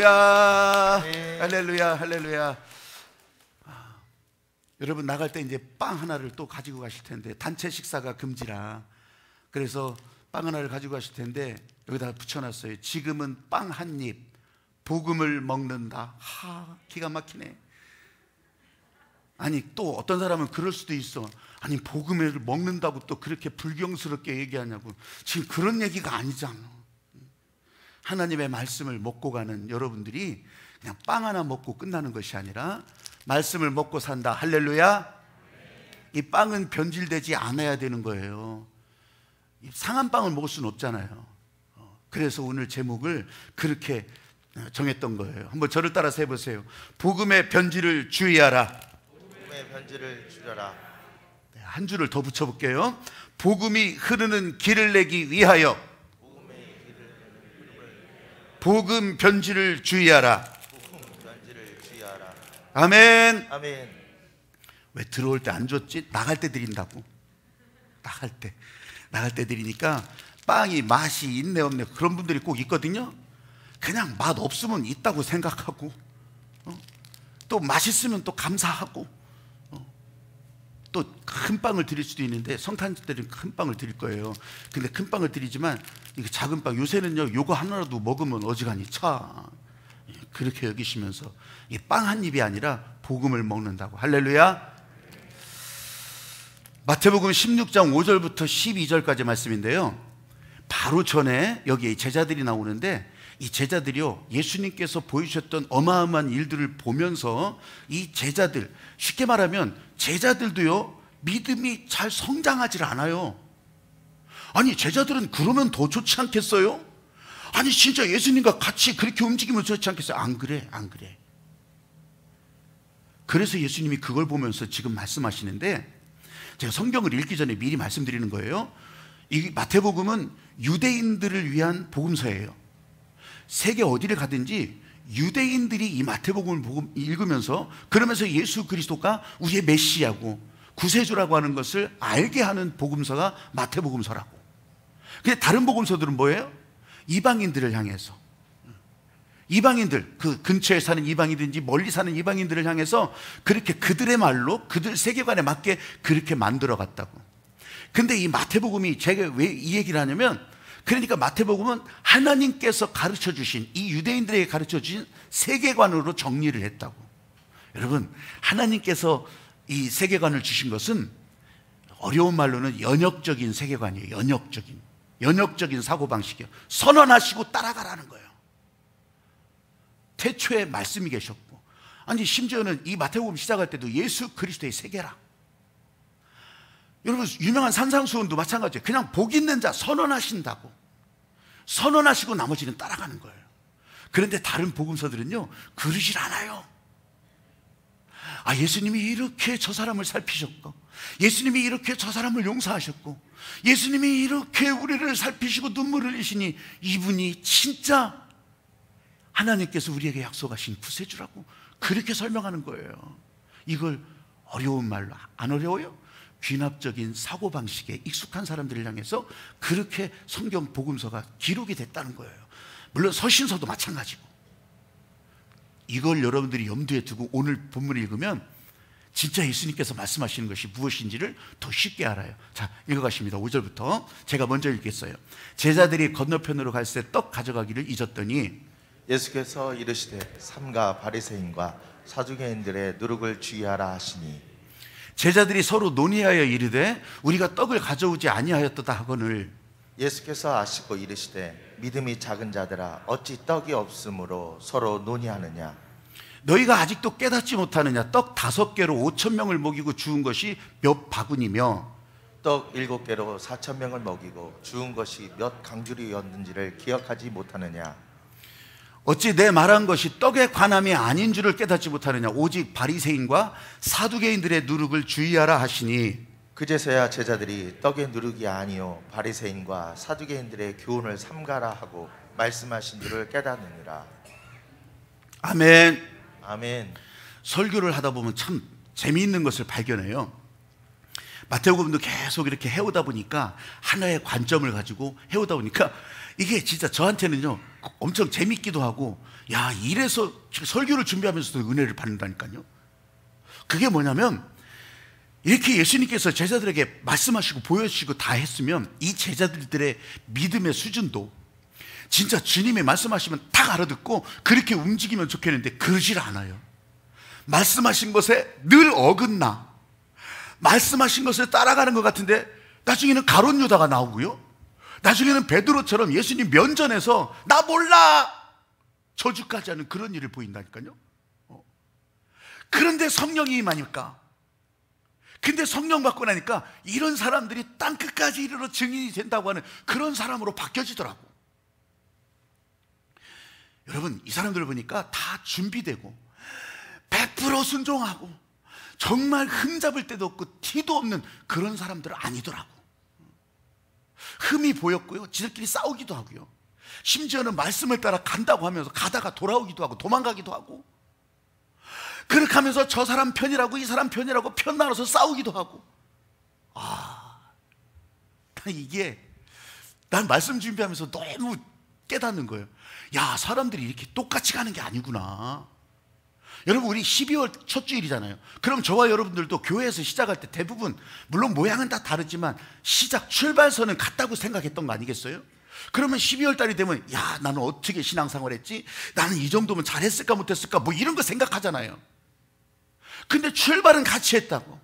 할렐루야. 네. 할렐루야. 할렐루야. 여러분 나갈 때 이제 빵 하나를 또 가지고 가실 텐데, 단체 식사가 금지라 그래서 빵 하나를 가지고 가실 텐데 여기다 붙여놨어요. 지금은 빵 한 입, 복음을 먹는다. 기가 막히네. 아니 또 어떤 사람은 그럴 수도 있어. 아니 복음을 먹는다고 또 그렇게 불경스럽게 얘기하냐고. 지금 그런 얘기가 아니잖아. 하나님의 말씀을 먹고 가는 여러분들이 그냥 빵 하나 먹고 끝나는 것이 아니라 말씀을 먹고 산다. 할렐루야. 이 빵은 변질되지 않아야 되는 거예요. 상한 빵을 먹을 수는 없잖아요. 그래서 오늘 제목을 그렇게 정했던 거예요. 한번 저를 따라서 해보세요. 복음의 변질을 주의하라. 복음의 변질을 줄여라. 한 줄을 더 붙여볼게요. 복음이 흐르는 길을 내기 위하여 복음 변질을 주의하라. 복음 변질을 주의하라. 아멘. 아멘. 왜 들어올 때 안 줬지? 나갈 때 드린다고. 나갈 때 드리니까 빵이 맛이 있네 없네 그런 분들이 꼭 있거든요. 그냥 맛 없으면 있다고 생각하고 또 맛있으면 또 감사하고 또 큰 빵을 드릴 수도 있는데, 성탄절 때는 큰 빵을 드릴 거예요. 근데 큰 빵을 드리지만 이거 작은 빵, 요새는요 요거 하나라도 먹으면 어지간히 차, 그렇게 여기시면서 이 빵 한 입이 아니라 복음을 먹는다고. 할렐루야. 마태복음 16장 5절부터 12절까지 말씀인데요, 바로 전에 여기 제자들이 나오는데, 이 제자들이요 예수님께서 보여주셨던 어마어마한 일들을 보면서 이 제자들, 쉽게 말하면 제자들도요 믿음이 잘 성장하질 않아요. 아니 제자들은 그러면 더 좋지 않겠어요? 아니 진짜 예수님과 같이 그렇게 움직이면 좋지 않겠어요? 안 그래. 그래서 예수님이 그걸 보면서 지금 말씀하시는데, 제가 성경을 읽기 전에 미리 말씀드리는 거예요. 이 마태복음은 유대인들을 위한 복음서예요. 세계 어디를 가든지 유대인들이 이 마태복음을 읽으면서, 그러면서 예수 그리스도가 우리의 메시아고 구세주라고 하는 것을 알게 하는 복음서가 마태복음서라고. 근데 다른 복음서들은 뭐예요? 이방인들을 향해서, 이방인들, 그 근처에 사는 이방인이든지 멀리 사는 이방인들을 향해서 그렇게 그들의 말로 그들 세계관에 맞게 그렇게 만들어 갔다고. 근데 이 마태복음이, 제가 왜 이 얘기를 하냐면, 그러니까 마태복음은 하나님께서 가르쳐 주신, 이 유대인들에게 가르쳐 주신 세계관으로 정리를 했다고. 여러분, 하나님께서 이 세계관을 주신 것은 어려운 말로는 연역적인 세계관이에요. 연역적인 사고방식이에요. 선언하시고 따라가라는 거예요. 태초에 말씀이 계셨고, 아니 심지어는 이 마태복음 시작할 때도 예수 그리스도의 세계라. 여러분 유명한 산상수훈도 마찬가지예요. 그냥 복 있는 자 선언하신다고, 선언하시고 나머지는 따라가는 거예요. 그런데 다른 복음서들은요 그러질 않아요. 예수님이 이렇게 저 사람을 살피셨고, 예수님이 이렇게 저 사람을 용서하셨고, 예수님이 이렇게 우리를 살피시고 눈물을 흘리시니 이분이 진짜 하나님께서 우리에게 약속하신 구세주라고 그렇게 설명하는 거예요. 이걸 어려운 말로, 안 어려워요? 귀납적인 사고방식에 익숙한 사람들을 향해서 그렇게 성경 복음서가 기록이 됐다는 거예요. 물론 서신서도 마찬가지고. 이걸 여러분들이 염두에 두고 오늘 본문을 읽으면 진짜 예수님께서 말씀하시는 것이 무엇인지를 더 쉽게 알아요. 자, 읽어가십니다. 5절부터 제가 먼저 읽겠어요. 제자들이 건너편으로 갈 새 떡 가져가기를 잊었더니 예수께서 이르시되 삼가 바리새인과 사두개인들의 누룩을 주의하라 하시니, 제자들이 서로 논의하여 이르되 우리가 떡을 가져오지 아니하였도다 하거늘, 예수께서 아시고 이르시되 믿음이 작은 자들아 어찌 떡이 없으므로 서로 논의하느냐. 너희가 아직도 깨닫지 못하느냐. 떡 5개로 5,000명을 먹이고 주운 것이 몇 바구니며 떡 7개로 4,000명을 먹이고 주운 것이 몇 강주리였는지를 기억하지 못하느냐. 어찌 내 말한 것이 떡의 관함이 아닌 줄을 깨닫지 못하느냐. 오직 바리새인과 사두개인들의 누룩을 주의하라 하시니, 그제서야 제자들이 떡의 누룩이 아니요 바리새인과 사두개인들의 교훈을 삼가라 하고 말씀하신 줄을 깨닫느니라. 아멘. 아멘. 설교를 하다 보면 참 재미있는 것을 발견해요. 마태복음도 계속 이렇게 해오다 보니까 하나의 관점을 가지고 해오다 보니까 이게 진짜 저한테는요 엄청 재밌기도 하고, 야, 이래서 설교를 준비하면서도 은혜를 받는다니까요. 그게 뭐냐면 이렇게 예수님께서 제자들에게 말씀하시고 보여주시고 다 했으면 이 제자들의 믿음의 수준도 진짜 주님이 말씀하시면 딱 알아듣고 그렇게 움직이면 좋겠는데 그러질 않아요. 말씀하신 것에 늘 어긋나 말씀하신 것을 따라가는 것 같은데 나중에는 가룟 유다가 나오고요, 나중에는 베드로처럼 예수님 면전에서 나 몰라 저주까지 하는 그런 일을 보인다니까요. 그런데 성령이 임하니까, 근데 성령 받고 나니까 이런 사람들이 땅끝까지 이르러 증인이 된다고 하는 그런 사람으로 바뀌어지더라고. 여러분, 이 사람들을 보니까 다 준비되고 100% 순종하고 정말 흠잡을 데도 없고 티도 없는 그런 사람들은 아니더라고. 흠이 보였고요, 지들끼리 싸우기도 하고요, 심지어는 말씀을 따라 간다고 하면서 가다가 돌아오기도 하고 도망가기도 하고, 그렇게 하면서 저 사람 편이라고 이 사람 편이라고 편 나눠서 싸우기도 하고. 난 말씀 준비하면서 너무 깨닫는 거예요. 야, 사람들이 이렇게 똑같이 가는 게 아니구나. 여러분, 우리 12월 첫 주일이잖아요. 그럼 저와 여러분들도 교회에서 시작할 때 대부분, 물론 모양은 다 다르지만 시작 출발선은 같다고 생각했던 거 아니겠어요? 그러면 12월 달이 되면, 야, 나는 어떻게 신앙생활 했지? 나는 이 정도면 잘했을까 못했을까? 뭐 이런 거 생각하잖아요. 근데 출발은 같이 했다고.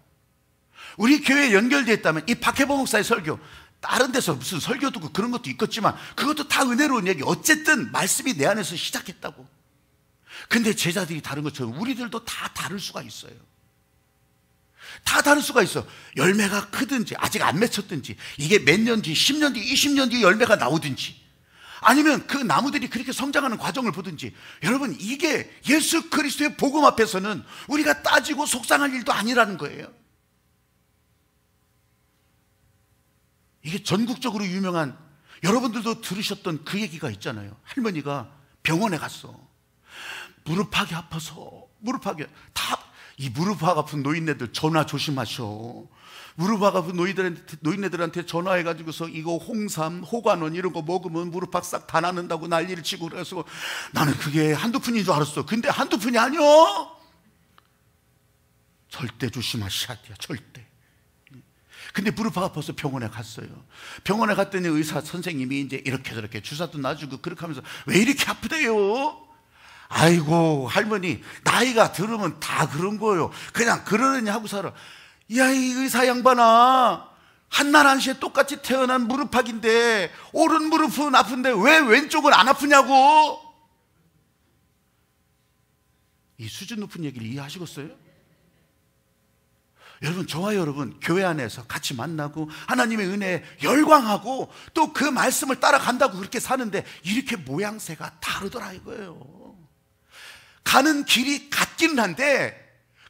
우리 교회에 연결되어 있다면 이 박혜보 목사의 설교, 다른 데서 무슨 설교 듣고 그런 것도 있겠지만 그것도 다 은혜로운 얘기, 어쨌든 말씀이 내 안에서 시작했다고. 근데 제자들이 다른 것처럼 우리들도 다 다를 수가 있어요. 다 다를 수가 있어. 열매가 크든지 아직 안 맺혔든지, 이게 몇 년 뒤, 10년 뒤, 20년 뒤 열매가 나오든지, 아니면 그 나무들이 그렇게 성장하는 과정을 보든지, 여러분, 이게 예수 그리스도의 복음 앞에서는 우리가 따지고 속상할 일도 아니라는 거예요. 이게 전국적으로 유명한, 여러분들도 들으셨던 그 얘기가 있잖아요. 할머니가 병원에 갔어. 무릎팍이 아파서, 이 무릎팍 아픈 노인네들 전화 조심하셔. 무릎팍 아픈 노인네들한테 전화해가지고서 이거 홍삼, 호관원 이런 거 먹으면 무릎팍 싹 다 낫는다고 난리를 치고, 그래서 나는 그게 한두 푼인 줄 알았어. 근데 한두 푼이 아니요. 절대 조심하셔야 돼요, 절대. 근데 무릎 아파서 병원에 갔어요. 병원에 갔더니 의사 선생님이 이제 이렇게 저렇게 주사도 놔주고 그렇게 하면서, 왜 이렇게 아프대요? 아이고, 할머니, 나이가 들으면 다 그런 거예요. 그냥 그러느니 하고 살아. 야, 이 의사 양반아, 한날 한시에 똑같이 태어난 무릎팍인데 오른 무릎은 아픈데 왜 왼쪽은 안 아프냐고. 이 수준 높은 얘기를 이해하시겠어요? 여러분, 저와 여러분 교회 안에서 같이 만나고 하나님의 은혜에 열광하고 또 그 말씀을 따라간다고 그렇게 사는데 이렇게 모양새가 다르더라 이거예요. 가는 길이 같기는 한데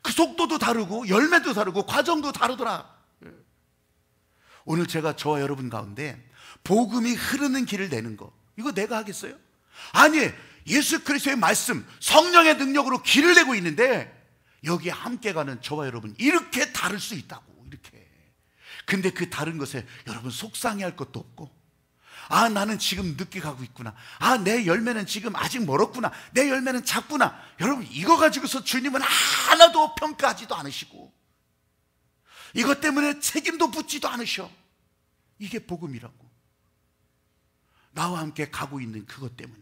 그 속도도 다르고 열매도 다르고 과정도 다르더라. 오늘 제가 저와 여러분 가운데 복음이 흐르는 길을 내는 거, 이거 내가 하겠어요? 아니, 예수 그리스도의 말씀, 성령의 능력으로 길을 내고 있는데 여기에 함께 가는 저와 여러분 이렇게 다를 수 있다고, 이렇게. 근데 그 다른 것에 여러분 속상해할 것도 없고, 아, 나는 지금 늦게 가고 있구나. 아, 내 열매는 지금 아직 멀었구나. 내 열매는 작구나. 여러분, 이거 가지고서 주님은 하나도 평가하지도 않으시고 이것 때문에 책임도 묻지도 않으셔. 이게 복음이라고. 나와 함께 가고 있는 그것 때문에,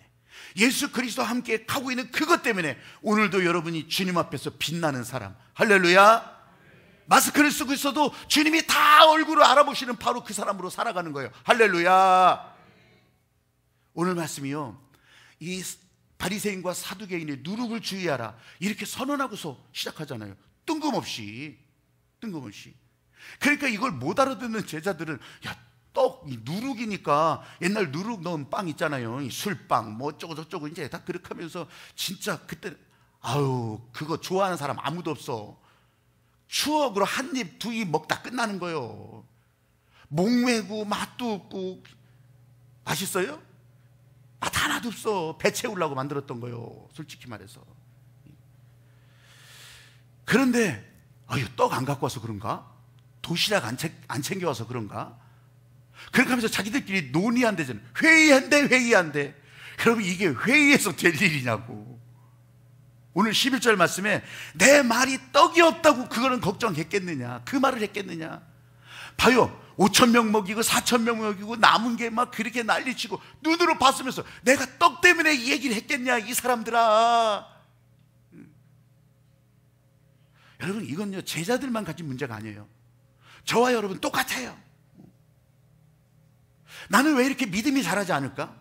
예수 그리스도와 함께 가고 있는 그것 때문에 오늘도 여러분이 주님 앞에서 빛나는 사람, 할렐루야. 마스크를 쓰고 있어도 주님이 다 얼굴을 알아보시는 바로 그 사람으로 살아가는 거예요. 할렐루야. 오늘 말씀이요, 이 바리새인과 사두개인의 누룩을 주의하라 이렇게 선언하고서 시작하잖아요. 뜬금없이. 그러니까 이걸 못 알아듣는 제자들은, 야, 떡, 이 누룩이니까 옛날 누룩 넣은 빵 있잖아요. 이 술빵 뭐 어쩌고 저쩌고 이제 다 그렇게 하면서 진짜 그때, 아유, 그거 좋아하는 사람 아무도 없어. 추억으로 한 입 두 입 먹다 끝나는 거예요. 목매고 맛도 없고. 맛있어요? 맛 하나도 없어. 배 채우려고 만들었던 거예요, 솔직히 말해서. 그런데 떡 안 갖고 와서 그런가? 도시락 안 챙겨와서 그런가? 그렇게 하면서 자기들끼리 논의한대잖아요. 회의한대. 그러면 이게 회의에서 될 일이냐고. 오늘 11절 말씀에 내 말이 떡이 없다고 그거는 걱정했겠느냐, 그 말을 했겠느냐. 봐요, 5,000명 먹이고 4,000명 먹이고 남은 게 막 그렇게 난리치고 눈으로 봤으면서 내가 떡 때문에 이 얘기를 했겠냐, 이 사람들아. 여러분, 이건요 제자들만 가진 문제가 아니에요. 저와 여러분 똑같아요. 나는 왜 이렇게 믿음이 자라지 않을까?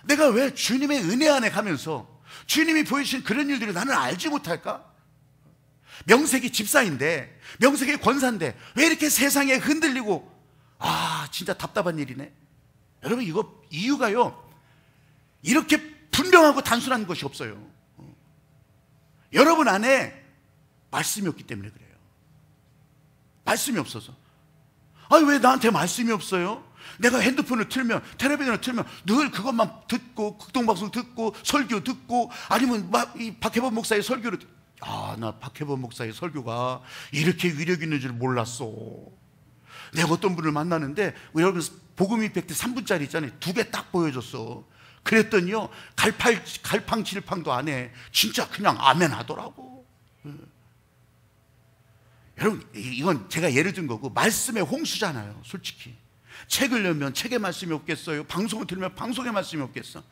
내가 왜 주님의 은혜 안에 가면서 주님이 보여주신 그런 일들을 나는 알지 못할까? 명색이 집사인데, 명색이 권사인데 왜 이렇게 세상에 흔들리고, 진짜 답답한 일이네. 여러분, 이거 이유가요, 이렇게 분명하고 단순한 것이 없어요. 여러분 안에 말씀이 없기 때문에 그래요. 말씀이 없어서. 왜 나한테 말씀이 없어요? 내가 핸드폰을 틀면, 텔레비전을 틀면 늘 그것만 듣고, 극동방송 듣고, 설교 듣고, 아니면 막 이 박혜범 목사의 설교를 나 박혜범 목사의 설교가 이렇게 위력 있는 줄 몰랐어. 내가 어떤 분을 만나는데, 여러분 복음 임팩트 3분짜리 있잖아요. 2개 딱 보여줬어. 그랬더니요, 갈팡질팡도 안 해. 진짜 그냥 아멘 하더라고. 여러분, 이건 제가 예를 든 거고, 말씀의 홍수잖아요, 솔직히. 책을 열면 책에 말씀이 없겠어요? 방송을 들으면 방송에 말씀이 없겠어?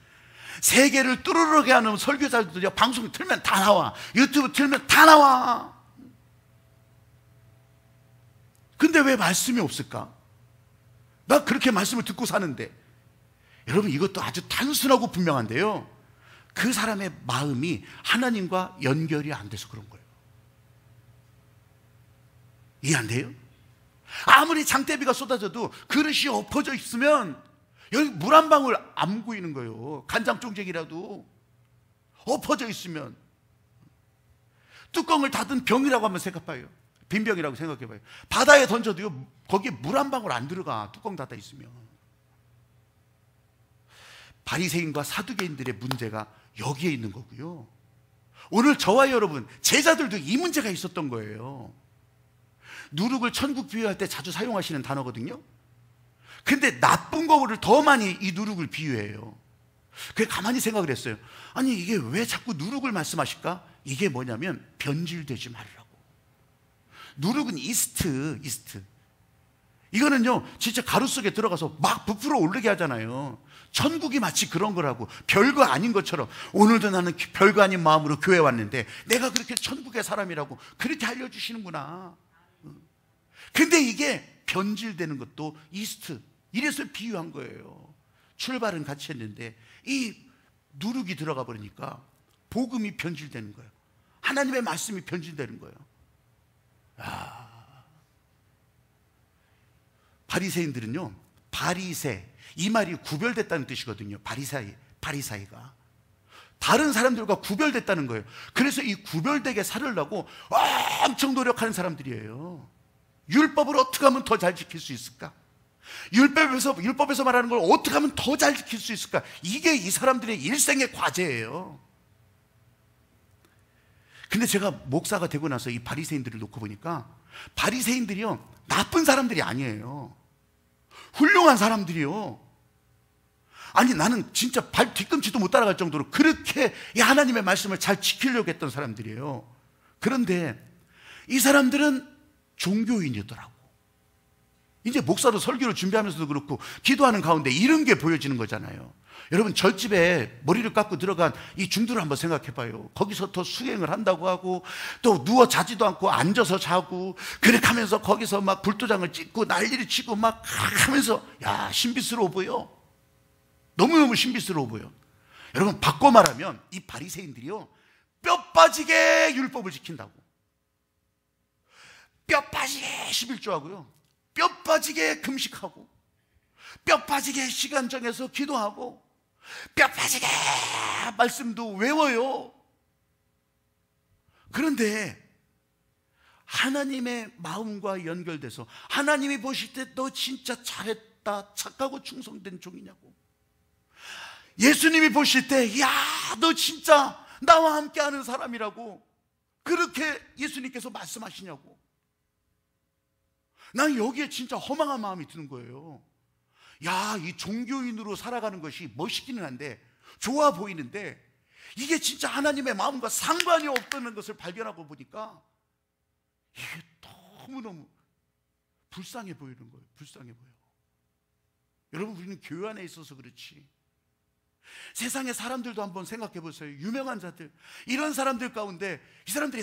세계를 뚜루르게 하는 설교자들이 방송 틀면 다 나와, 유튜브 틀면 다 나와. 근데 왜 말씀이 없을까? 나 그렇게 말씀을 듣고 사는데. 여러분, 이것도 아주 단순하고 분명한데요, 그 사람의 마음이 하나님과 연결이 안 돼서 그런 거예요. 이해 안 돼요? 아무리 장대비가 쏟아져도 그릇이 엎어져 있으면 여기 물 한 방울 안 고이는 거예요. 간장종쟁이라도 엎어져 있으면. 뚜껑을 닫은 병이라고 한번 생각해봐요. 빈 병이라고 생각해봐요. 바다에 던져도요, 거기에 물 한 방울 안 들어가, 뚜껑 닫아 있으면. 바리새인과 사두개인들의 문제가 여기에 있는 거고요, 오늘 저와 여러분 제자들도 이 문제가 있었던 거예요. 누룩을 천국 비유할 때 자주 사용하시는 단어거든요. 근데 나쁜 거를 더 많이 이 누룩을 비유해요. 그래서 가만히 생각을 했어요. 아니, 이게 왜 자꾸 누룩을 말씀하실까? 이게 뭐냐면 변질되지 말라고. 누룩은 이스트. 이거는요, 진짜 가루 속에 들어가서 막 부풀어 오르게 하잖아요. 천국이 마치 그런 거라고. 별거 아닌 것처럼. 오늘도 나는 별거 아닌 마음으로 교회 왔는데 내가 그렇게 천국의 사람이라고 그렇게 알려주시는구나. 근데 이게 변질되는 것도 이스트, 이래서 비유한 거예요. 출발은 같이 했는데 이 누룩이 들어가 버리니까 복음이 변질되는 거예요. 하나님의 말씀이 변질되는 거예요. 바리새인들은요, 바리새, 이 말이 구별됐다는 뜻이거든요. 바리사이가 다른 사람들과 구별됐다는 거예요. 그래서 이 구별되게 살으려고 엄청 노력하는 사람들이에요. 율법을 어떻게 하면 더 잘 지킬 수 있을까? 율법에서 말하는 걸 어떻게 하면 더 잘 지킬 수 있을까? 이게 이 사람들의 일생의 과제예요. 근데 제가 목사가 되고 나서 이 바리새인들을 놓고 보니까 바리새인들이요, 나쁜 사람들이 아니에요. 훌륭한 사람들이요. 아니, 나는 진짜 발 뒤꿈치도 못 따라갈 정도로 그렇게 이 하나님의 말씀을 잘 지키려고 했던 사람들이에요. 그런데 이 사람들은 종교인이더라고. 이제 목사도 설교를 준비하면서도 그렇고 기도하는 가운데 이런 게 보여지는 거잖아요. 여러분, 절집에 머리를 깎고 들어간 이 중들을 한번 생각해봐요. 거기서 더 수행을 한다고 하고, 또 누워 자지도 않고 앉아서 자고, 그렇게 하면서 거기서 막 불도장을 찍고 난리를 치고 막 하면서, 야, 신비스러워 보여. 너무너무 신비스러워 보여. 여러분, 바꿔 말하면 이 바리새인들이요, 뼈 빠지게 율법을 지킨다고. 뼈 빠지게 11조하고요, 뼈 빠지게 금식하고, 뼈 빠지게 시간 정해서 기도하고, 뼈 빠지게 말씀도 외워요. 그런데 하나님의 마음과 연결돼서 하나님이 보실 때 너 진짜 잘했다, 착하고 충성된 종이냐고, 예수님이 보실 때 야, 너 진짜 나와 함께하는 사람이라고 그렇게 예수님께서 말씀하시냐고, 난 여기에 진짜 허망한 마음이 드는 거예요. 야, 이 종교인으로 살아가는 것이 멋있기는 한데, 좋아 보이는데, 이게 진짜 하나님의 마음과 상관이 없다는 것을 발견하고 보니까 이게 너무너무 불쌍해 보이는 거예요. 불쌍해 보여. 여러분, 우리는 교회 안에 있어서 그렇지, 세상의 사람들도 한번 생각해 보세요. 유명한 자들, 이런 사람들 가운데 이 사람들이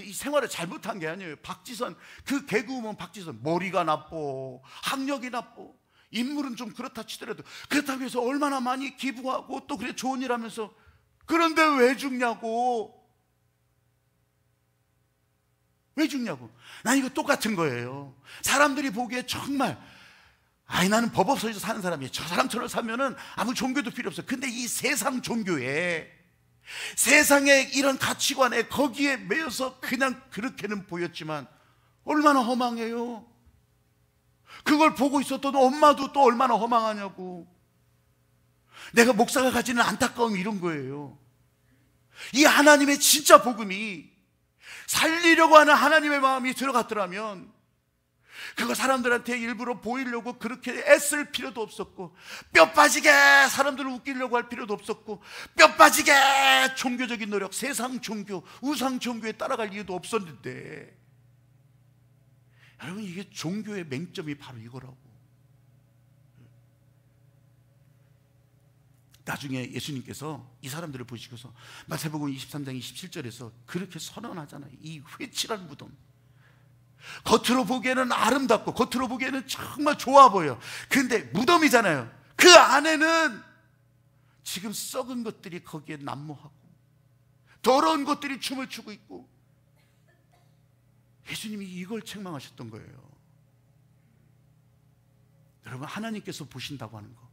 이 생활을 잘못한 게 아니에요. 박지선, 그 개그우먼 박지선, 머리가 나빠, 학력이 나빠, 인물은 좀 그렇다 치더라도, 그렇다고 해서 얼마나 많이 기부하고 또 그래 좋은 일 하면서, 그런데 왜 죽냐고. 왜 죽냐고. 난 이거 똑같은 거예요. 사람들이 보기에 정말, 아이, 나는 법 없어서 사는 사람이에요. 저 사람처럼 살면은 아무 종교도 필요 없어. 근데 이 세상 종교에, 세상의 이런 가치관에, 거기에 매여서 그냥 그렇게는 보였지만 얼마나 허망해요. 그걸 보고 있었던 엄마도 또 얼마나 허망하냐고. 내가 목사가 가지는 안타까움이 이런 거예요. 이 하나님의 진짜 복음이, 살리려고 하는 하나님의 마음이 들어갔더라면 그거 사람들한테 일부러 보이려고 그렇게 애쓸 필요도 없었고, 뼈 빠지게 사람들을 웃기려고 할 필요도 없었고, 뼈 빠지게 종교적인 노력, 세상 종교, 우상 종교에 따라갈 이유도 없었는데, 여러분, 이게 종교의 맹점이 바로 이거라고. 나중에 예수님께서 이 사람들을 보시고서 마태복음 23장 27절에서 그렇게 선언하잖아요. 이 회칠한 무덤, 겉으로 보기에는 아름답고 겉으로 보기에는 정말 좋아 보여. 근데 무덤이잖아요. 그 안에는 지금 썩은 것들이 거기에 난무하고 더러운 것들이 춤을 추고 있고, 예수님이 이걸 책망하셨던 거예요. 여러분, 하나님께서 보신다고 하는 거,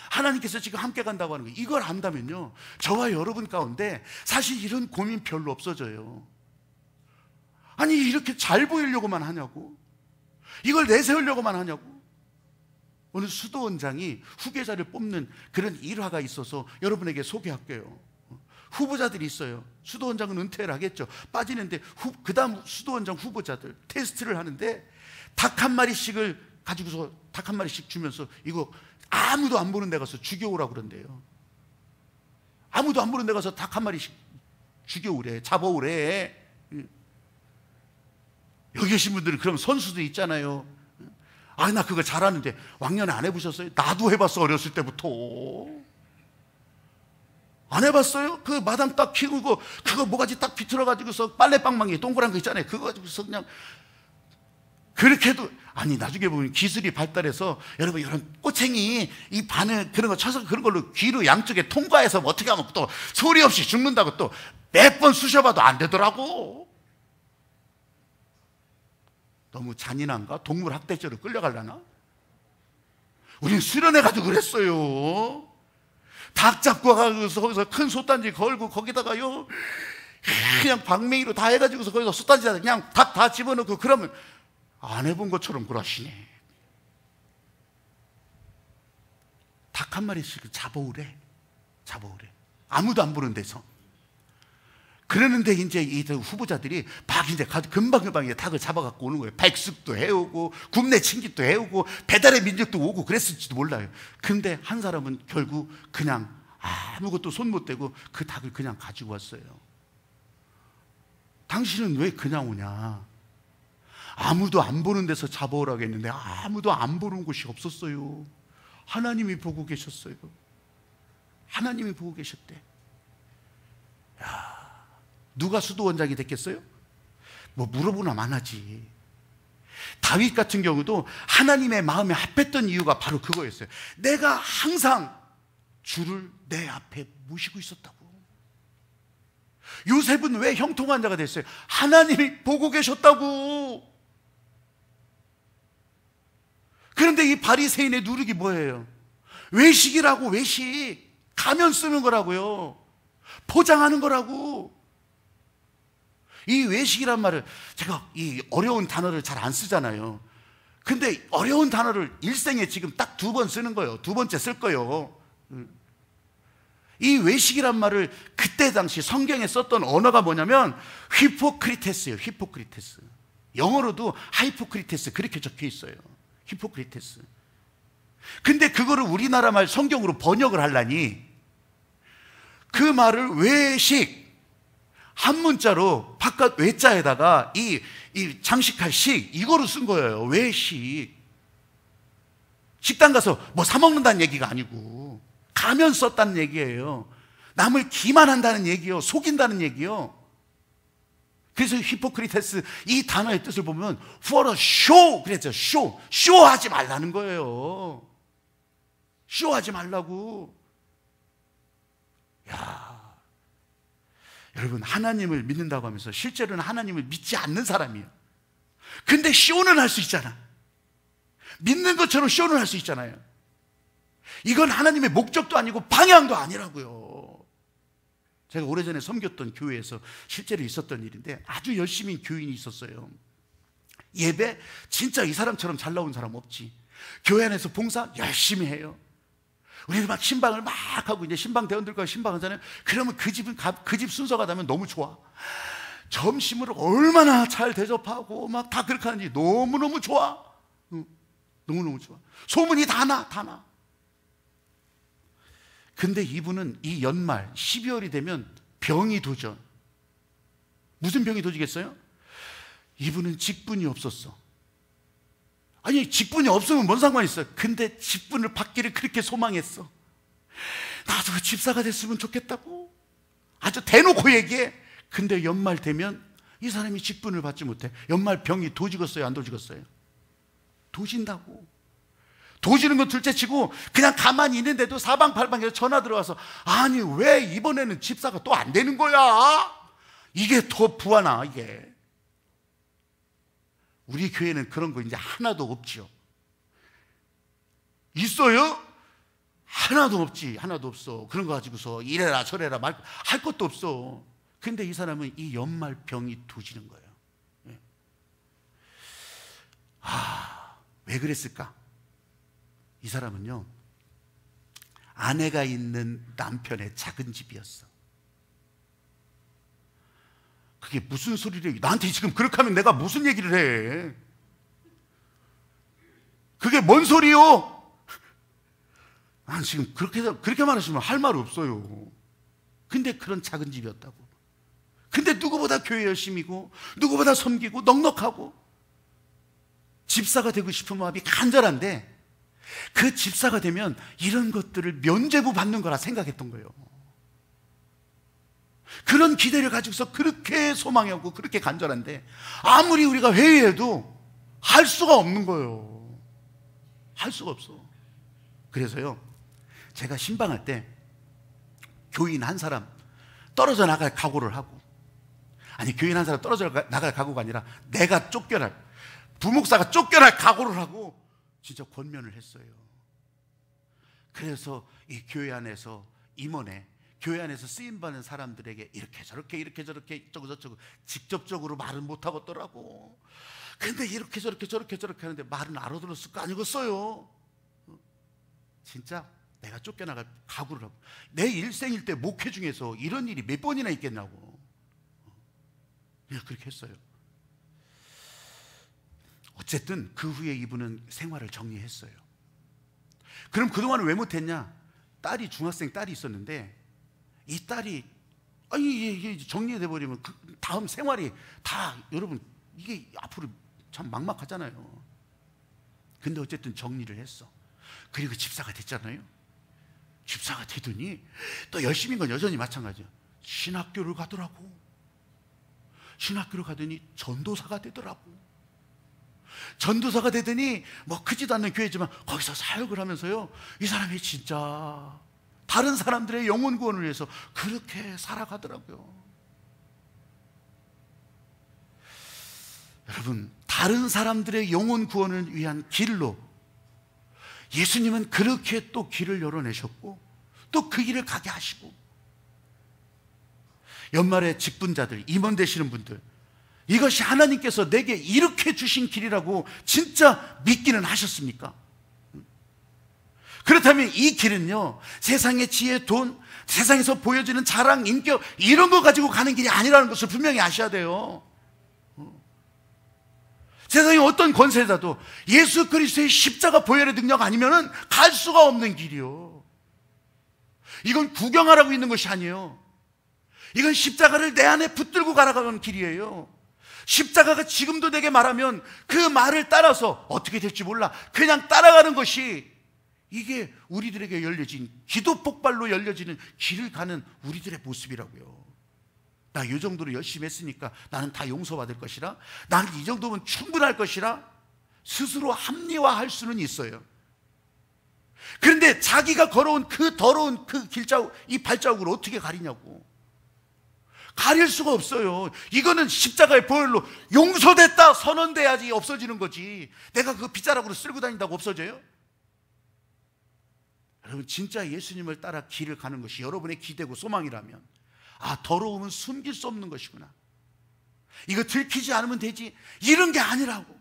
하나님께서 지금 함께 간다고 하는 거, 이걸 안다면요, 저와 여러분 가운데 사실 이런 고민 별로 없어져요. 아니, 이렇게 잘 보이려고만 하냐고, 이걸 내세우려고만 하냐고. 오늘 수도원장이 후계자를 뽑는 그런 일화가 있어서 여러분에게 소개할게요. 후보자들이 있어요. 수도원장은 은퇴를 하겠죠. 빠지는데 그 다음 수도원장 후보자들 테스트를 하는데, 닭 한 마리씩을 가지고서 닭 한 마리씩 주면서 이거 아무도 안 보는 데 가서 죽여오라고 그런대요. 아무도 안 보는 데 가서 닭 한 마리씩 죽여오래, 잡아오래. 여기 계신 분들은 그럼 선수도 있잖아요. 아, 나 그거 잘하는데. 왕년에 안 해보셨어요? 나도 해봤어, 어렸을 때부터. 안 해봤어요? 그 마당 딱 키우고 그거 뭐가지 딱 비틀어가지고서 빨래방망이 동그란 거 있잖아요. 그거 가지고서 그냥 그렇게 해도, 아니, 나중에 보면 기술이 발달해서 여러분, 이런 꼬챙이 이 바늘 그런 거 쳐서 그런 걸로 귀로 양쪽에 통과해서 뭐 어떻게 하면 또 소리 없이 죽는다고 또 몇 번 쑤셔봐도 안 되더라고. 너무 잔인한가? 동물 학대죄로 끌려가려나? 우린 수련해가지고 그랬어요. 닭 잡고 가서 거기서 큰 솥단지 걸고 거기다가요, 그냥 방맹이로 다 해가지고서 거기서 솥단지에다 그냥 닭 다 집어넣고, 그러면 안 해본 것처럼 그러시네. 닭 한 마리씩 잡아오래. 아무도 안 보는 데서. 그러는데 이제 이 후보자들이 막 이제 금방금방 닭을 잡아갖고 오는 거예요. 백숙도 해오고 굽네 친깃도 해오고 배달의 민족도 오고 그랬을지도 몰라요. 근데 한 사람은 결국 그냥 아무것도 손 못 대고 그 닭을 그냥 가지고 왔어요. 당신은 왜 그냥 오냐? 아무도 안 보는 데서 잡아오라고 했는데 아무도 안 보는 곳이 없었어요. 하나님이 보고 계셨어요. 하나님이 보고 계셨대. 야, 누가 수도원장이 됐겠어요? 뭐 물어보나 마나지. 다윗 같은 경우도 하나님의 마음에 합했던 이유가 바로 그거였어요. 내가 항상 주를 내 앞에 모시고 있었다고. 요셉은 왜 형통한 자가 됐어요? 하나님이 보고 계셨다고. 그런데 이 바리새인의 누룩이 뭐예요? 외식이라고. 외식, 가면 쓰는 거라고요. 포장하는 거라고. 이 외식이란 말을, 제가 이 어려운 단어를 잘 안 쓰잖아요. 근데 어려운 단어를 일생에 지금 딱 2번 쓰는 거예요. 2번째 쓸 거예요. 이 외식이란 말을 그때 당시 성경에 썼던 언어가 뭐냐면 히포크리테스예요. 히포크리테스. 영어로도 하이포크리테스 그렇게 적혀 있어요. 히포크리테스. 근데 그거를 우리나라 말 성경으로 번역을 하려니 그 말을 외식, 한 문자로 바깥 외자에다가 이 장식할 식, 이거로 쓴 거예요. 외식. 식당 가서 뭐 사 먹는다는 얘기가 아니고 가면 썼다는 얘기예요. 남을 기만한다는 얘기요, 속인다는 얘기요. 그래서 히포크리테스 이 단어의 뜻을 보면 for a show 그랬죠. 쇼하지 말라는 거예요. 쇼하지 말라고. 야, 여러분, 하나님을 믿는다고 하면서 실제로는 하나님을 믿지 않는 사람이에요. 근데 쇼는 할 수 있잖아. 믿는 것처럼 쇼는 할 수 있잖아요. 이건 하나님의 목적도 아니고 방향도 아니라고요. 제가 오래전에 섬겼던 교회에서 실제로 있었던 일인데 아주 열심히 교인이 있었어요. 예배 진짜 이 사람처럼 잘 나온 사람 없지. 교회 안에서 봉사 열심히 해요. 우리는 막 신방을 막 하고 이제 신방 대원들과 신방하잖아요. 그러면 그 집 순서가 나면 너무 좋아. 점심을 얼마나 잘 대접하고 막 다 그렇게 하는지 너무너무 좋아. 너무너무 좋아. 소문이 다 나. 근데 이분은 이 연말 12월이 되면 병이 도져. 무슨 병이 도지겠어요? 이분은 직분이 없었어. 아니, 직분이 없으면 뭔 상관이 있어요? 근데 직분을 받기를 그렇게 소망했어. 나도 집사가 됐으면 좋겠다고 아주 대놓고 얘기해. 근데 연말 되면 이 사람이 직분을 받지 못해. 연말 병이 도지겠어요, 안 도지겠어요? 도진다고. 도지는 건 둘째치고 그냥 가만히 있는데도 사방팔방에서 전화 들어와서 아니 왜 이번에는 집사가 또 안 되는 거야? 이게 더 부하나. 이게 우리 교회는 그런 거 이제 하나도 없죠. 있어요? 하나도 없지. 하나도 없어. 그런 거 가지고서 이래라 저래라 할 것도 없어. 근데 이 사람은 이 연말 병이 도지는 거예요. 왜 그랬을까? 이 사람은요, 아내가 있는 남편의 작은 집이었어. 그게 무슨 소리래? 나한테 지금 그렇게 하면 내가 무슨 얘기를 해? 그게 뭔 소리요? 난 지금 그렇게 말하시면 할 말 없어요. 근데 그런 작은 집이었다고. 근데 누구보다 교회 열심히고 누구보다 섬기고 넉넉하고 집사가 되고 싶은 마음이 간절한데 그 집사가 되면 이런 것들을 면죄부 받는 거라 생각했던 거예요. 그런 기대를 가지고서 그렇게 소망하고 그렇게 간절한데 아무리 우리가 회의해도 할 수가 없는 거예요. 할 수가 없어. 그래서요, 제가 신방할 때 교인 한 사람 떨어져 나갈 각오를 하고, 아니 교인 한 사람 떨어져 나갈 각오가 아니라 내가 쫓겨날, 부목사가 쫓겨날 각오를 하고 진짜 권면을 했어요. 그래서 이 교회 안에서 임원에 교회 안에서 쓰임받는 사람들에게 이렇게 저렇게 저쩌고 직접적으로 말은 못하겠더라고. 근데 이렇게 저렇게 하는데 말은 알아들었을 거 아니겠어요? 진짜 내가 쫓겨나갈 각오를 하고, 내 일생일 때 목회 중에서 이런 일이 몇 번이나 있겠냐고 그렇게 했어요. 어쨌든 그 후에 이분은 생활을 정리했어요. 그럼 그동안은 왜 못했냐? 딸이, 중학생 딸이 있었는데 이 딸이 이게 정리돼 버리면 그 다음 생활이 다, 여러분 이게 앞으로 참 막막하잖아요. 근데 어쨌든 정리를 했어. 그리고 집사가 됐잖아요. 집사가 되더니 또 열심인 건 여전히 마찬가지야. 신학교를 가더라고. 신학교를 가더니 전도사가 되더라고. 전도사가 되더니 뭐 크지도 않는 교회지만 거기서 사역을 하면서요, 이 사람이 진짜 다른 사람들의 영혼 구원을 위해서 그렇게 살아가더라고요. 여러분, 다른 사람들의 영혼 구원을 위한 길로 예수님은 그렇게 또 길을 열어내셨고 또 그 길을 가게 하시고, 연말에 직분자들, 임원 되시는 분들, 이것이 하나님께서 내게 이렇게 주신 길이라고 진짜 믿기는 하셨습니까? 그렇다면 이 길은요, 세상의 지혜, 돈, 세상에서 보여지는 자랑, 인격, 이런 거 가지고 가는 길이 아니라는 것을 분명히 아셔야 돼요. 세상에 어떤 권세자도 예수 그리스도의 십자가 보혈의 능력 아니면은 갈 수가 없는 길이요. 이건 구경하라고 있는 것이 아니에요. 이건 십자가를 내 안에 붙들고 가라가는 길이에요. 십자가가 지금도 내게 말하면 그 말을 따라서 어떻게 될지 몰라 그냥 따라가는 것이, 이게 우리들에게 열려진, 기도 폭발로 열려지는 길을 가는 우리들의 모습이라고요. 나 이 정도로 열심히 했으니까 나는 다 용서받을 것이라, 나는 이 정도면 충분할 것이라 스스로 합리화할 수는 있어요. 그런데 자기가 걸어온 그 더러운 그 길자국, 이 발자국을 어떻게 가리냐고. 가릴 수가 없어요. 이거는 십자가의 보혈로 용서됐다 선언돼야지 없어지는 거지. 내가 그 빗자락으로 쓸고 다닌다고 없어져요? 여러분, 진짜 예수님을 따라 길을 가는 것이 여러분의 기대고 소망이라면, 아, 더러움은 숨길 수 없는 것이구나, 이거 들키지 않으면 되지, 이런 게 아니라고.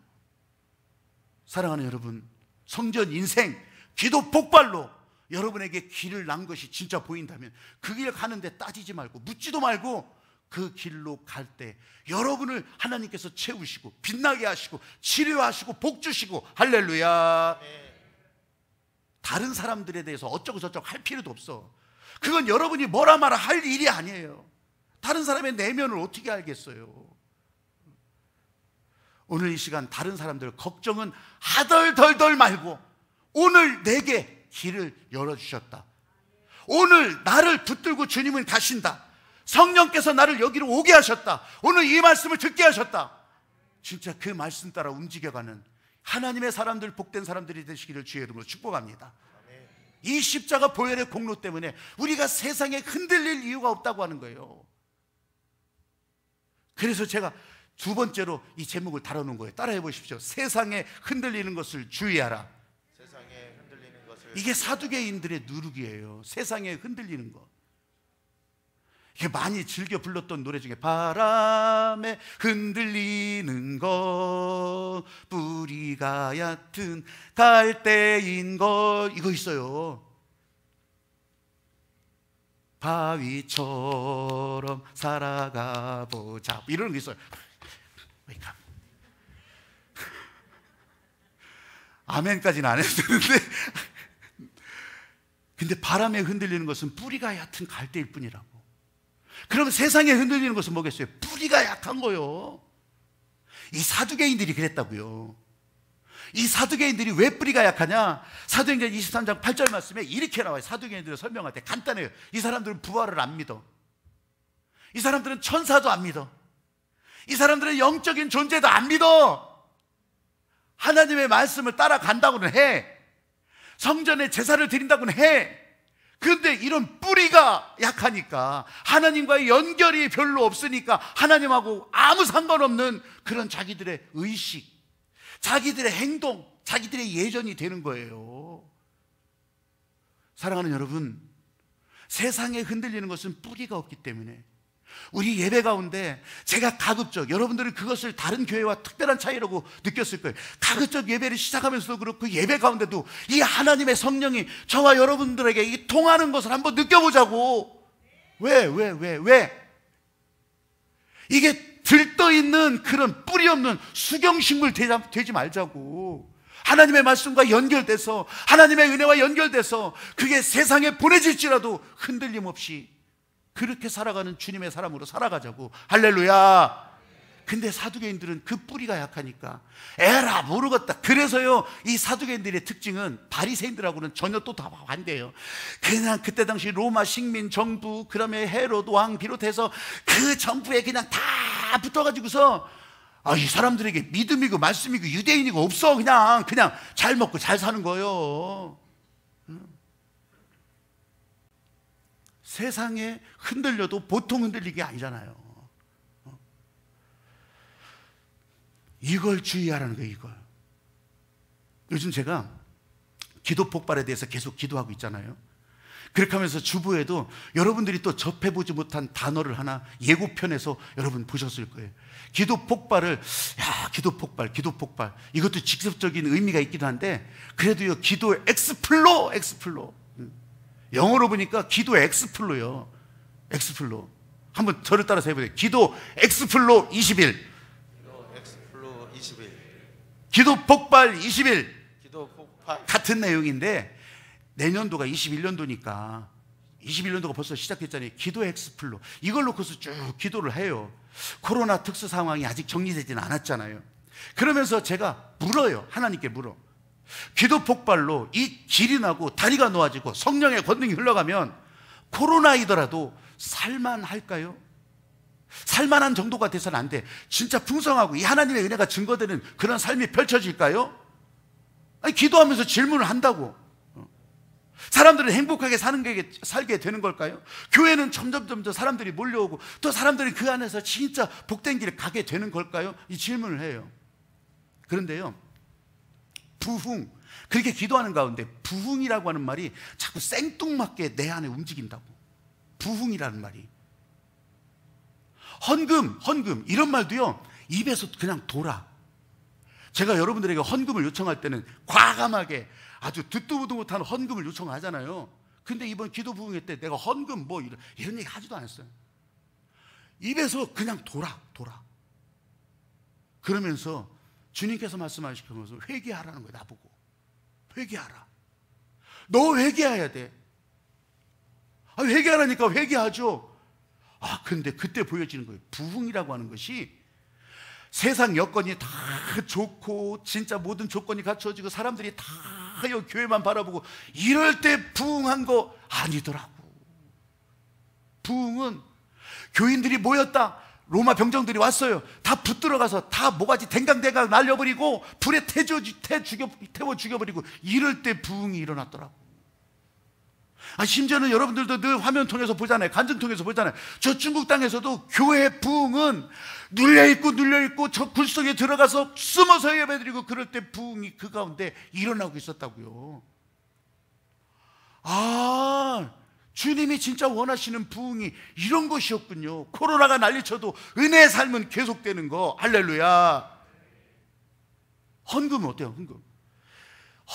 사랑하는 여러분, 성전 인생 기도 폭발로 여러분에게 길을 난 것이 진짜 보인다면 그 길 가는데 따지지 말고 묻지도 말고 그 길로 갈 때 여러분을 하나님께서 채우시고 빛나게 하시고 치료하시고 복 주시고, 할렐루야. 다른 사람들에 대해서 어쩌고 저쩌고 할 필요도 없어. 그건 여러분이 뭐라 말아 할 일이 아니에요. 다른 사람의 내면을 어떻게 알겠어요? 오늘 이 시간 다른 사람들 걱정은 하덜덜덜 말고 오늘 내게 길을 열어주셨다, 오늘 나를 붙들고 주님은 가신다, 성령께서 나를 여기로 오게 하셨다, 오늘 이 말씀을 듣게 하셨다, 진짜 그 말씀 따라 움직여가는 하나님의 사람들, 복된 사람들이 되시기를 주의 이름으로 축복합니다. 이 십자가 보혈의 공로 때문에 우리가 세상에 흔들릴 이유가 없다고 하는 거예요. 그래서 제가 두 번째로 이 제목을 달아놓은 거예요. 따라해 보십시오. 세상에 흔들리는 것을 주의하라. 세상에 흔들리는 것을. 이게 사두개인들의 누룩이에요. 세상에 흔들리는 거. 이게 많이 즐겨 불렀던 노래 중에 바람에 흔들리는 것, 뿌리가 얕은 갈대인 것, 이거 있어요. 바위처럼 살아가 보자, 이런 거 있어요. 아멘까지는 안 해도 되는데 근데 바람에 흔들리는 것은 뿌리가 얕은 갈대일 뿐이라고. 그럼 세상에 흔들리는 것은 뭐겠어요? 뿌리가 약한 거요. 이 사두개인들이 그랬다고요. 이 사두개인들이 왜 뿌리가 약하냐? 사도행전 23장 8절 말씀에 이렇게 나와요. 사두개인들을 설명할 때 간단해요. 이 사람들은 부활을 안 믿어. 이 사람들은 천사도 안 믿어. 이 사람들은 영적인 존재도 안 믿어. 하나님의 말씀을 따라간다고는 해. 성전에 제사를 드린다고는 해. 그런데 이런 뿌리가 약하니까, 하나님과의 연결이 별로 없으니까 하나님하고 아무 상관없는 그런 자기들의 의식, 자기들의 행동, 자기들의 예전이 되는 거예요. 사랑하는 여러분, 세상에 흔들리는 것은 뿌리가 없기 때문에 우리 예배 가운데 제가 가급적, 여러분들은 그것을 다른 교회와 특별한 차이라고 느꼈을 거예요. 가급적 예배를 시작하면서도 그렇고 예배 가운데도 이 하나님의 성령이 저와 여러분들에게 이 통하는 것을 한번 느껴보자고. 왜? 이게 들떠있는 그런 뿌리 없는 수경식물 되지 말자고. 하나님의 말씀과 연결돼서, 하나님의 은혜와 연결돼서 그게 세상에 보내질지라도 흔들림 없이 그렇게 살아가는 주님의 사람으로 살아가자고. 할렐루야. 근데 사두개인들은 그 뿌리가 약하니까 에라 모르겠다. 그래서요, 이 사두개인들의 특징은 바리새인들하고는 전혀 또 다 반대예요. 그냥 그때 당시 로마 식민 정부, 그다음에 헤롯 왕 비롯해서 그 정부에 그냥 다 붙어가지고서 이 사람들에게 믿음이고 말씀이고 유대인이고 없어. 그냥 잘 먹고 잘 사는 거예요. 세상에 흔들려도 보통 흔들리기 아니잖아요. 이걸 주의하라는 거예요. 이걸. 요즘 제가 기도 폭발에 대해서 계속 기도하고 있잖아요. 그렇게 하면서 주부에도 여러분들이 또 접해보지 못한 단어를 하나 예고편에서 여러분 보셨을 거예요. 기도 폭발을, 기도 폭발. 이것도 직접적인 의미가 있기도 한데, 그래도요, 기도 엑스플로. 영어로 보니까 기도 엑스플로요. 엑스플로. 한번 저를 따라서 해보세요. 기도 엑스플로 20일. 기도 엑스플로 20일. 기도 폭발 20일. 기도 폭발. 같은 내용인데 내년도가 21년도니까 21년도가 벌써 시작했잖아요. 기도 엑스플로 이걸 놓고서 쭉 기도를 해요. 코로나 특수 상황이 아직 정리되지는 않았잖아요. 그러면서 제가 물어요. 하나님께 물어. 기도 폭발로 이 길이 나고 다리가 놓아지고 성령의 권능이 흘러가면 코로나이더라도 살만할까요? 살만한 정도가 돼서는 안 돼. 진짜 풍성하고 이 하나님의 은혜가 증거되는 그런 삶이 펼쳐질까요? 아니, 기도하면서 질문을 한다고. 사람들은 행복하게 살게 되는 걸까요? 교회는 점점 사람들이 몰려오고 또 사람들이 그 안에서 진짜 복된 길을 가게 되는 걸까요? 이 질문을 해요. 그런데요, 부흥, 그렇게 기도하는 가운데 부흥이라고 하는 말이 자꾸 생뚱맞게 내 안에 움직인다고. 부흥이라는 말이. 헌금 이런 말도요, 입에서 그냥 돌아. 제가 여러분들에게 헌금을 요청할 때는 과감하게 아주 듣도 보도 못한 헌금을 요청하잖아요. 근데 이번 기도 부흥회 때 내가 헌금 뭐 이런 얘기 하지도 않았어요. 입에서 그냥 돌아. 그러면서 주님께서 말씀하시면서 회개하라는 거예요. 나보고 회개하라. 너 회개해야 돼. 회개하라니까 회개하죠. 근데 그때 보여지는 거예요. 부흥이라고 하는 것이 세상 여건이 다 좋고 진짜 모든 조건이 갖춰지고 사람들이 다 교회만 바라보고 이럴 때 부흥한 거 아니더라고. 부흥은 교인들이 모였다. 로마 병정들이 왔어요. 다 붙들어가서 다 모가지 댕강댕강 날려버리고 불에 태워 죽여버리고 이럴 때 부흥이 일어났더라고. 심지어는 여러분들도 늘 화면 통해서 보잖아요. 간증 통해서 보잖아요. 저 중국 땅에서도 교회 부흥은 눌려있고 저 굴속에 들어가서 숨어서 예배드리고 그럴 때 부흥이 그 가운데 일어나고 있었다고요. 주님이 진짜 원하시는 부흥이 이런 것이었군요. 코로나가 난리쳐도 은혜의 삶은 계속되는 거. 할렐루야. 헌금은 어때요?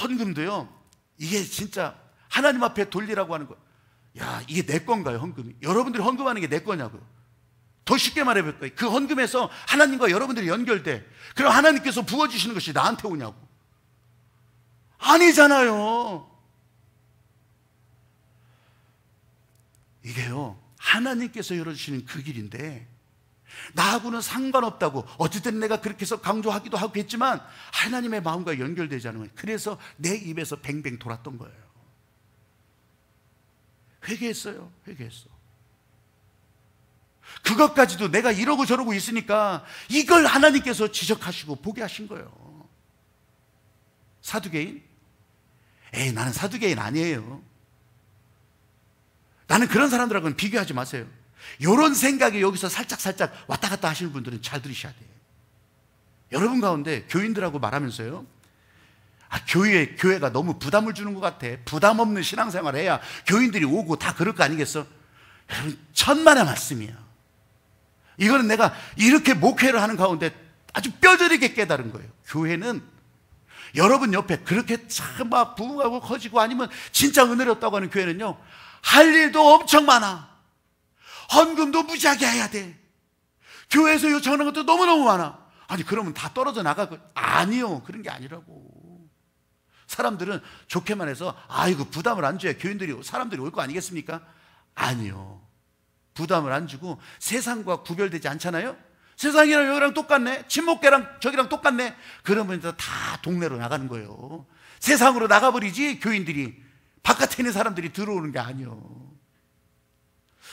헌금도요, 이게 진짜 하나님 앞에 돌리라고 하는 거. 이게 내 건가요? 헌금이? 여러분들이 헌금하는 게 내 거냐고요. 더 쉽게 말해볼 거예요. 그 헌금에서 하나님과 여러분들이 연결돼. 그럼 하나님께서 부어주시는 것이 나한테 오냐고. 아니잖아요. 이게요, 하나님께서 열어주시는 그 길인데 나하고는 상관없다고 어쨌든 내가 그렇게 해서 강조하기도 하고 했지만 하나님의 마음과 연결되지 않은 거예요. 그래서 내 입에서 뱅뱅 돌았던 거예요. 회개했어요. 그것까지도 내가 이러고 저러고 있으니까 이걸 하나님께서 지적하시고 보게 하신 거예요. 사두개인? 나는 사두개인 아니에요. 나는 그런 사람들하고는 비교하지 마세요. 이런 생각이 여기서 살짝 왔다 갔다 하시는 분들은 잘 들으셔야 돼요. 여러분 가운데 교인들하고 말하면서요, 교회가 너무 부담을 주는 것 같아. 부담 없는 신앙생활 해야 교인들이 오고 다 그럴 거 아니겠어? 여러분, 천만의 말씀이야. 이거는 내가 이렇게 목회를 하는 가운데 아주 뼈저리게 깨달은 거예요. 교회는 여러분 옆에 그렇게 참 막 부흥하고 커지고 아니면 진짜 은혜롭다고 하는 교회는요, 할 일도 엄청 많아. 헌금도 무지하게 해야 돼. 교회에서 요청하는 것도 너무너무 많아. 그러면 다 떨어져 나가고. 아니요, 그런 게 아니라고. 사람들은 좋게만 해서 부담을 안 줘야 사람들이 올 거 아니겠습니까? 아니요, 부담을 안 주고 세상과 구별되지 않잖아요. 세상이랑 여기랑 똑같네, 친목계랑 저기랑 똑같네. 그러면 다 동네로 나가는 거예요. 세상으로 나가버리지 교인들이, 바깥에 있는 사람들이 들어오는 게 아니요.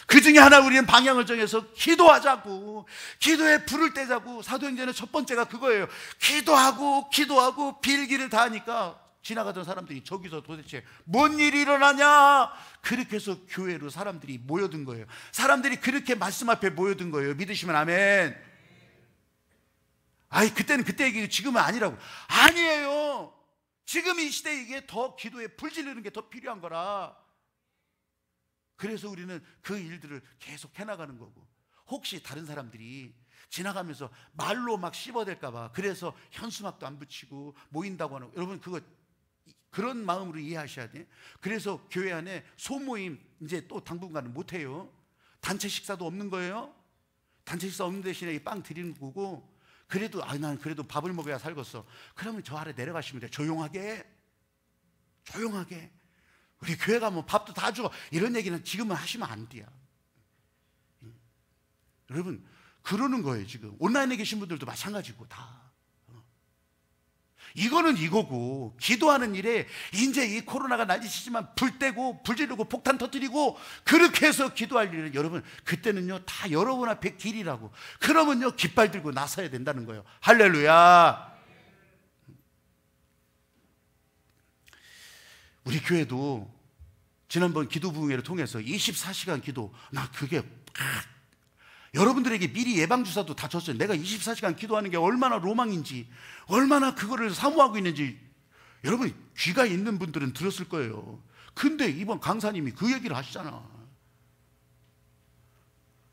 그 중에 하나 우리는 방향을 정해서 기도하자고, 기도에 불을 떼자고. 사도행전의 첫 번째가 그거예요. 기도하고 빌기를 다 하니까 지나가던 사람들이 저기서 도대체 뭔 일이 일어나냐, 그렇게 해서 교회로 사람들이 모여든 거예요. 사람들이 그렇게 말씀 앞에 모여든 거예요. 믿으시면 아멘. 그때는 그때 얘기고 지금은 아니라고. 아니에요. 지금 이 시대에 이게 더 기도에 불 지르는 게 더 필요한 거라. 그래서 우리는 그 일들을 계속 해나가는 거고, 혹시 다른 사람들이 지나가면서 말로 막 씹어댈까 봐 그래서 현수막도 안 붙이고 모인다고 하는 거, 여러분 그런 마음으로 이해하셔야 돼요. 그래서 교회 안에 소모임 이제 또 당분간은 못해요. 단체 식사도 없는 거예요. 단체 식사 없는 대신에 빵 드리는 거고, 그래도 난 그래도 밥을 먹어야 살겠어. 그러면 저 아래 내려가시면 돼. 조용하게. 우리 교회 가면 밥도 다 주고 이런 얘기는 지금은 하시면 안 돼요. 여러분, 그러는 거예요. 지금 온라인에 계신 분들도 마찬가지고 다. 이거는 이거고, 기도하는 일에 이제 이 코로나가 난리치지만 불 떼고 불 지르고 폭탄 터뜨리고 그렇게 해서 기도할 일은 여러분, 그때는요 다 여러분 앞에 길이라고. 그러면요 깃발 들고 나서야 된다는 거예요. 할렐루야. 우리 교회도 지난번 기도 부흥회를 통해서 24시간 기도, 나 그게 여러분들에게 미리 예방주사도 다 줬어요. 내가 24시간 기도하는 게 얼마나 로망인지, 얼마나 그거를 사모하고 있는지 여러분 귀가 있는 분들은 들었을 거예요. 근데 이번 강사님이 그 얘기를 하시잖아.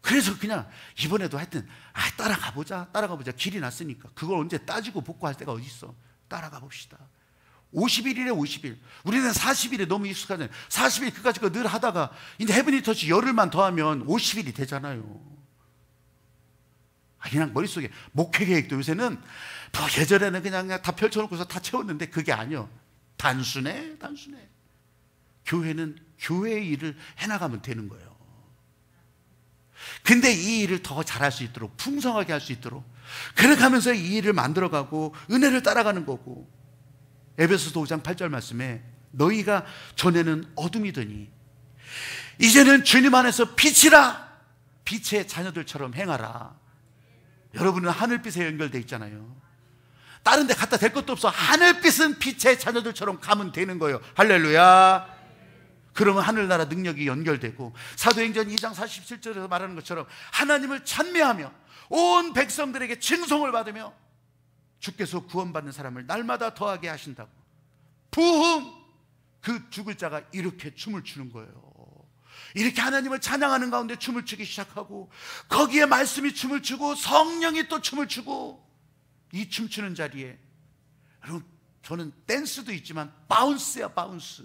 그래서 그냥 이번에도 하여튼 따라가 보자. 길이 났으니까. 그걸 언제 따지고 복구할 때가 어디 있어. 따라가 봅시다. 50일이래 50일. 우리는 40일에 너무 익숙하잖아요. 40일 그까짓 거 늘 하다가 이제 헤브니 터치 열흘만 더하면 50일이 되잖아요. 그냥 머릿속에 목회 계획도 요새는 뭐 예전에는 그냥 다 펼쳐놓고서 다 채웠는데 그게 아니요. 단순해. 교회는 교회의 일을 해나가면 되는 거예요. 근데 이 일을 더 잘할 수 있도록, 풍성하게 할 수 있도록 그렇게 하면서 이 일을 만들어가고 은혜를 따라가는 거고. 에베소서 5장 8절 말씀에 너희가 전에는 어둠이더니 이제는 주님 안에서 빛이라. 빛의 자녀들처럼 행하라. 여러분은 하늘빛에 연결되어 있잖아요. 다른 데 갖다 댈 것도 없어. 하늘빛은 빛의 자녀들처럼 가면 되는 거예요. 할렐루야. 그러면 하늘나라 능력이 연결되고, 사도행전 2장 47절에서 말하는 것처럼 하나님을 찬미하며 온 백성들에게 칭송을 받으며 주께서 구원받는 사람을 날마다 더하게 하신다고. 부흥, 그 죽을 자가 이렇게 춤을 추는 거예요. 이렇게 하나님을 찬양하는 가운데 춤을 추기 시작하고, 거기에 말씀이 춤을 추고 성령이 또 춤을 추고, 이 춤추는 자리에 여러분, 저는 댄스도 있지만 바운스야, 바운스.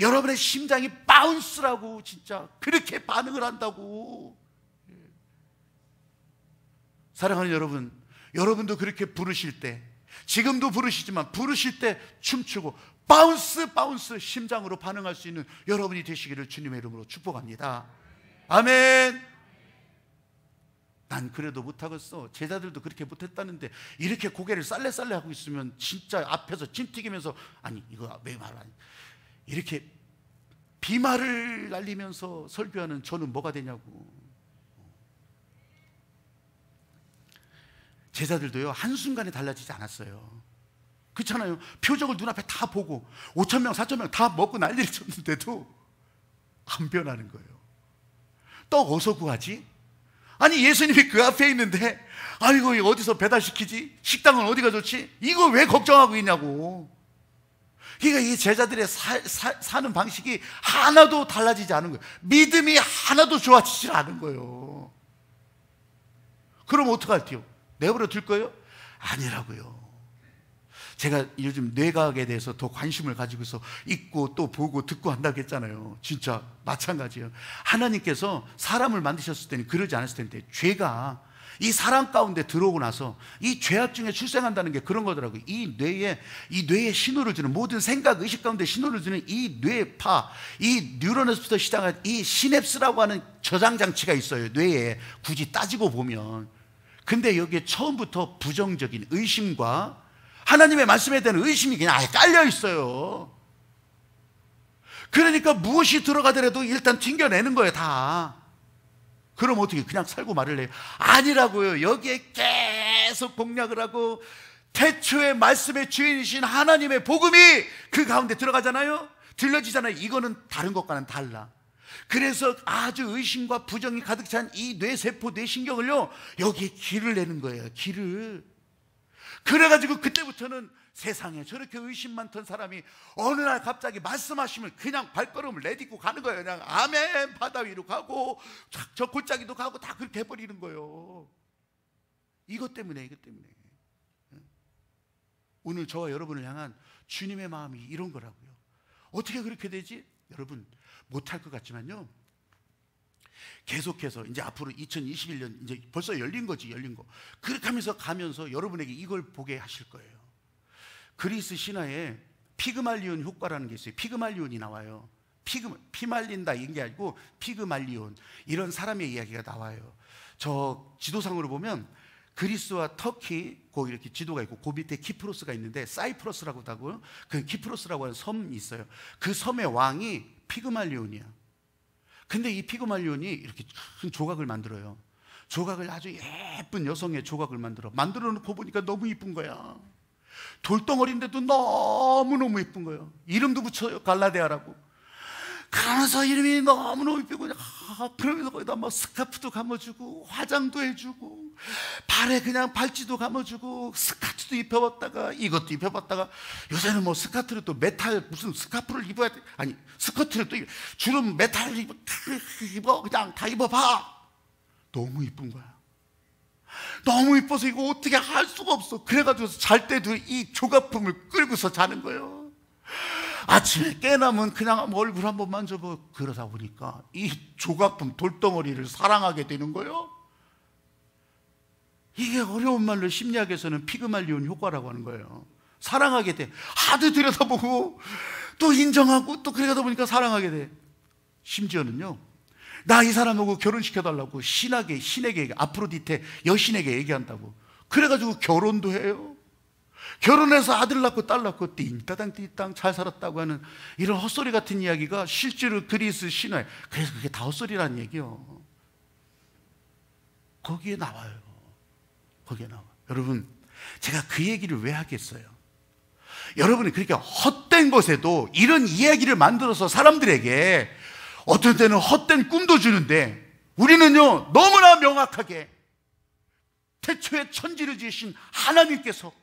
여러분의 심장이 바운스라고. 진짜 그렇게 반응을 한다고. 사랑하는 여러분, 여러분도 그렇게 부르실 때, 지금도 부르시지만 부르실 때 춤추고 바운스 심장으로 반응할 수 있는 여러분이 되시기를 주님의 이름으로 축복합니다. 아멘. 난 그래도 못하겠어. 제자들도 그렇게 못했다는데 이렇게 고개를 살래살래 하고 있으면 진짜 앞에서 침 튀기면서, 아니 이거 왜 말 안, 이렇게 비말을 날리면서 설교하는 저는 뭐가 되냐고. 제자들도요 한순간에 달라지지 않았어요. 그렇잖아요. 표적을 눈앞에 다 보고 5,000명 4,000명 다 먹고 난리를 쳤는데도 안 변하는 거예요. 떡 어디서 구하지? 아니 예수님이 그 앞에 있는데, 아이고 이거 어디서 배달시키지? 식당은 어디가 좋지? 이거 왜 걱정하고 있냐고. 그러니까 이 제자들의 사는 방식이 하나도 달라지지 않은 거예요. 믿음이 하나도 좋아지지 않은 거예요. 그럼 어떡할게요? 내버려 둘 거예요? 아니라고요. 제가 요즘 뇌과학에 대해서 더 관심을 가지고서 읽고 또 보고 듣고 한다고 했잖아요. 진짜 마찬가지예요. 하나님께서 사람을 만드셨을 때는 그러지 않았을 텐데, 죄가 이 사람 가운데 들어오고 나서 이 죄악 중에 출생한다는 게 그런 거더라고요. 이 뇌에 신호를 주는, 모든 생각, 의식 가운데 신호를 주는 이 뇌파, 이 뉴런에서부터 시작한 이 시냅스라고 하는 저장 장치가 있어요. 뇌에 굳이 따지고 보면. 근데 여기에 처음부터 부정적인 의심과 하나님의 말씀에 대한 의심이 그냥 아예 깔려 있어요. 그러니까 무엇이 들어가더라도 일단 튕겨내는 거예요, 다. 그럼 어떻게 그냥 살고 말을래요? 아니라고요. 여기에 계속 공략을 하고 태초의 말씀의 주인이신 하나님의 복음이 그 가운데 들어가잖아요. 들려지잖아요. 이거는 다른 것과는 달라. 그래서 아주 의심과 부정이 가득 찬 이 뇌세포, 뇌신경을요 여기에 길을 내는 거예요. 길을. 그래가지고 그때부터는 세상에 저렇게 의심 많던 사람이 어느 날 갑자기 말씀하시면 그냥 발걸음을 내딛고 가는 거예요. 그냥 아멘, 바다 위로 가고 저 골짜기도 가고 다 그렇게 해버리는 거예요. 이것 때문에. 오늘 저와 여러분을 향한 주님의 마음이 이런 거라고요. 어떻게 그렇게 되지? 여러분 못할 것 같지만요, 계속해서 이제 앞으로 2021년 이제 벌써 열린 거지, 열린 거. 그렇게 하면서 가면서 여러분에게 이걸 보게 하실 거예요. 그리스 신화에 피그말리온 효과라는 게 있어요. 피그말리온이 나와요. 피 말린다 이런 게 아니고 피그말리온, 이런 사람의 이야기가 나와요. 저 지도상으로 보면 그리스와 터키 그 이렇게 지도가 있고 그 밑에 키프로스가 있는데 사이프러스라고도 하고요. 그 키프로스라고 하는 섬이 있어요. 그 섬의 왕이 피그말리온이야. 근데 이 피그말리온이 이렇게 큰 조각을 만들어요. 조각을 아주 예쁜 여성의 조각을 만들어 놓고 보니까 너무 이쁜 거야. 돌덩어리인데도 너무너무 이쁜 거예요. 이름도 붙여요. 갈라데아라고. 그러면서 이름이 너무너무 이쁘고, 그러면서 거기다 뭐 스카프도 감아주고 화장도 해주고 발에 그냥 발찌도 감아주고 스카트도 입혀봤다가 이것도 입혀봤다가, 요새는 뭐 스카트를 또 메탈 무슨 스카프를 입어야 돼. 아니 스커트를 또 주름 메탈 입어 그냥 다 입어봐. 너무 이쁜 거야. 너무 이뻐서 이거 어떻게 할 수가 없어. 그래가지고 잘 때도 이 조각품을 끌고서 자는 거예요. 아침에 깨나면 그냥 얼굴 한번 만져보고, 그러다 보니까 이 조각품 돌덩어리를 사랑하게 되는 거예요. 이게 어려운 말로 심리학에서는 피그말리온 효과라고 하는 거예요. 사랑하게 돼. 하도 들여다보고 또 인정하고 또 그러다 보니까 사랑하게 돼. 심지어는요, 나 이 사람하고 결혼시켜달라고 신에게 아프로디테 여신에게 얘기한다고. 그래가지고 결혼도 해요. 결혼해서 아들 낳고 딸 낳고 띵따당 띵땅 잘 살았다고 하는 이런 헛소리 같은 이야기가 실제로 그리스 신화에, 그래서 그게 다 헛소리라는 얘기요. 거기에 나와요. 거기에 나와. 여러분, 제가 그 얘기를 왜 하겠어요? 여러분이 그렇게 헛된 것에도 이런 이야기를 만들어서 사람들에게 어떨 때는 헛된 꿈도 주는데, 우리는요 너무나 명확하게 태초에 천지를 지으신 하나님께서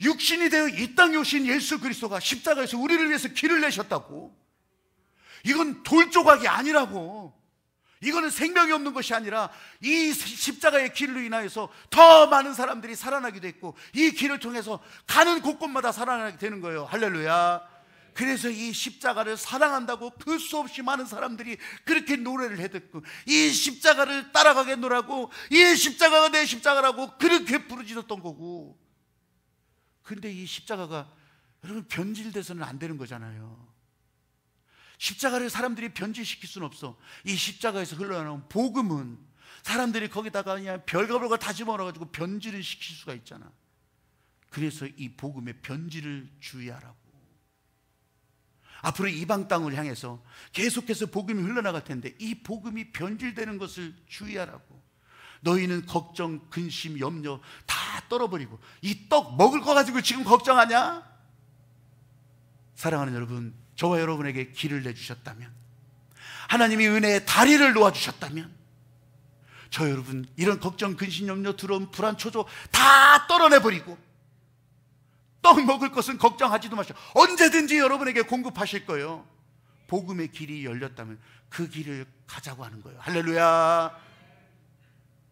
육신이 되어 이 땅에 오신 예수 그리스도가 십자가에서 우리를 위해서 길을 내셨다고. 이건 돌조각이 아니라고. 이거는 생명이 없는 것이 아니라 이 십자가의 길로 인하여서 더 많은 사람들이 살아나게 됐고, 이 길을 통해서 가는 곳곳마다 살아나게 되는 거예요. 할렐루야. 그래서 이 십자가를 사랑한다고 그 수없이 많은 사람들이 그렇게 노래를 해듣고, 이 십자가를 따라가겠노라고, 이 십자가가 내 십자가라고 그렇게 부르짖었던 거고. 근데 이 십자가가 여러분 변질돼서는 안 되는 거잖아요. 십자가를 사람들이 변질시킬 수는 없어. 이 십자가에서 흘러나오는 복음은 사람들이 거기다가 그냥 별거별거 다 집어넣어가지고 변질을 시킬 수가 있잖아. 그래서 이 복음의 변질을 주의하라고. 앞으로 이방 땅을 향해서 계속해서 복음이 흘러나갈 텐데 이 복음이 변질되는 것을 주의하라고. 너희는 걱정, 근심, 염려 다 떨어버리고, 이 떡 먹을 거 가지고 지금 걱정하냐? 사랑하는 여러분, 저와 여러분에게 길을 내주셨다면, 하나님이 은혜의 다리를 놓아주셨다면, 저 여러분 이런 걱정, 근심, 염려, 두려움, 불안, 초조 다 떨어내버리고 떡 먹을 것은 걱정하지도 마시고 언제든지 여러분에게 공급하실 거예요. 복음의 길이 열렸다면 그 길을 가자고 하는 거예요. 할렐루야.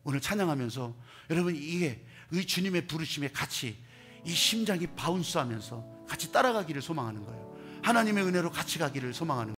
오늘 찬양하면서 여러분 이게 이 주님의 부르심에 같이 이 심장이 바운스하면서 같이 따라가기를 소망하는 거예요. 하나님의 은혜로 같이 가기를 소망하는 거예요.